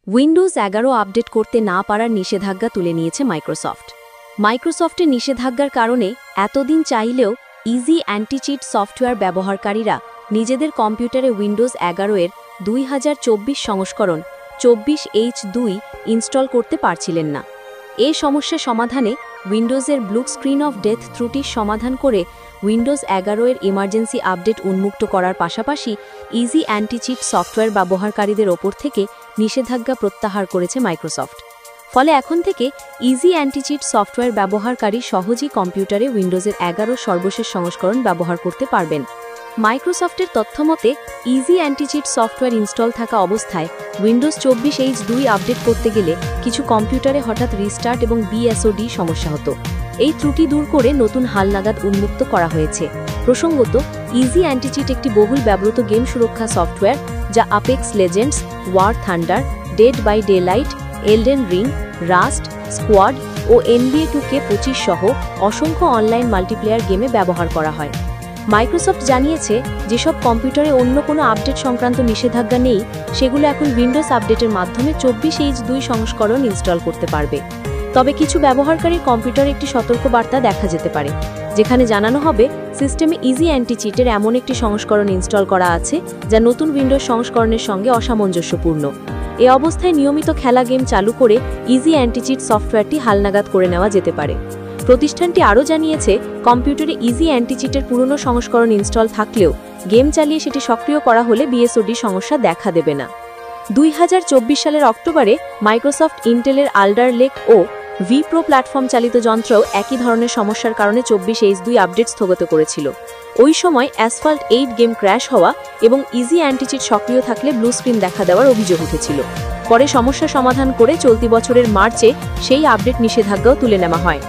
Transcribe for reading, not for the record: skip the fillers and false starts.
Windows 11 update করতে না পারার নিষেধাজ্ঞা তুলে নিয়েছে মাইক্রোসফট। মাইক্রোসফটের নিষেধাজ্ঞার কারণে এতদিন চাইলেও ইজি অ্যান্টি-চিট সফটওয়্যার ব্যবহারকারীরা নিজেদের কম্পিউটারে উইন্ডোজ 11 এর 2024 সংস্করণ 24H2 ইনস্টল করতে পারছিলেন না। এই সমস্যা সমাধানে উইন্ডোজের ব্লু স্ক্রিন অফ ডেথ ত্রুটির সমাধান করে উইন্ডোজ 11 এর ইমার্জেন্সি আপডেট উন্মুক্ত করার পাশাপাশি ইজি অ্যান্টি-চিট সফটওয়্যার ব্যবহারকারীদের ওপর থেকে নিষেধাজ্ঞা প্রত্যাহার করেছে মাইক্রোসফট। ফলে এখন থেকে ইজি অ্যান্টি-চিট সফটওয়্যার ব্যবহারকারী সহজেই কম্পিউটারে উইন্ডোজের 11 সর্বশেষ সংস্করণ ব্যবহার করতে পারবেন। মাইক্রোসফটের তথ্যমতে ইজি অ্যান্টি-চিট সফটওয়্যার ইনস্টল থাকা অবস্থায় উইন্ডোজ 24H2 আপডেট করতে গেলে কিছু কম্পিউটারে হঠাৎ রিস্টার্ট এবং BSOD সমস্যা হতো। এই ত্রুটি দূর করে নতুন হালনাগাদ উন্মুক্ত করা হয়েছে। প্রসঙ্গত, ইজি অ্যান্টি-চিট একটি বহুল ব্যবহৃত গেম সুরক্ষা সফটওয়্যার যা Apex Legends, War Thunder, Dead by Daylight, Elden Ring, Rust, Squad ও NBA 2K25 সহ অসংখ্য অনলাইন মাল্টিপ্লেয়ার গেমে ব্যবহার করা হয়। মাইক্রোসফট জানিয়েছে, যেসব কম্পিউটারে অন্য কোনো আপডেট সংক্রান্ত নিষেধাজ্ঞা নেই সেগুলো এখন উইন্ডোজ আপডেটের মাধ্যমে 24H2 সংস্করণ ইনস্টল করতে পারবে। তবে কিছু ব্যবহারকারীর কম্পিউটারে একটি সতর্কবার্তা দেখা যেতে পারে, যেখানে জানানো হবে সিস্টেমে ইজি অ্যান্টি-চিটের এমন একটি সংস্করণ ইনস্টল করা আছে যা নতুন উইন্ডোজ সংস্করণের সঙ্গে অসামঞ্জস্যপূর্ণ। এ অবস্থায় নিয়মিত খেলা গেম চালু করে ইজি অ্যান্টি-চিট সফটওয়্যারটি হালনাগাদ করে নেওয়া যেতে পারে। প্রতিষ্ঠানটি আরও জানিয়েছে, কম্পিউটারে ইজি অ্যান্টি-চিটের পুরনো সংস্করণ ইনস্টল থাকলেও গেম চালিয়ে সেটি সক্রিয় করা হলে BSOD সমস্যা দেখা দেবে না। 2024 সালের অক্টোবরে মাইক্রোসফট ইন্টেলের আল্ডার লেক ও ভিপ্রো প্ল্যাটফর্ম চালিত যন্ত্রও একই ধরনের সমস্যার কারণে 24H2 আপডেট স্থগিত করেছিল। ওই সময় অ্যাসফল্ট 8 গেম ক্র্যাশ হওয়া এবং ইজি অ্যান্টি-চিট সক্রিয় থাকলে ব্লু স্ক্রিন দেখা দেওয়ার অভিযোগ উঠেছিল। পরে সমস্যা সমাধান করে চলতি বছরের মার্চে সেই আপডেট নিষেধাজ্ঞাও তুলে নেওয়া হয়।